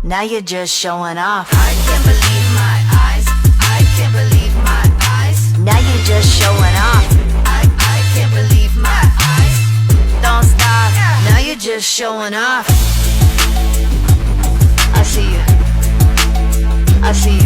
Now you're just showing off. I can't believe my eyes. I can't believe my eyes. Now you're just showing off. I can't believe my eyes. Don't stop. Now you're just showing off. I see you. I see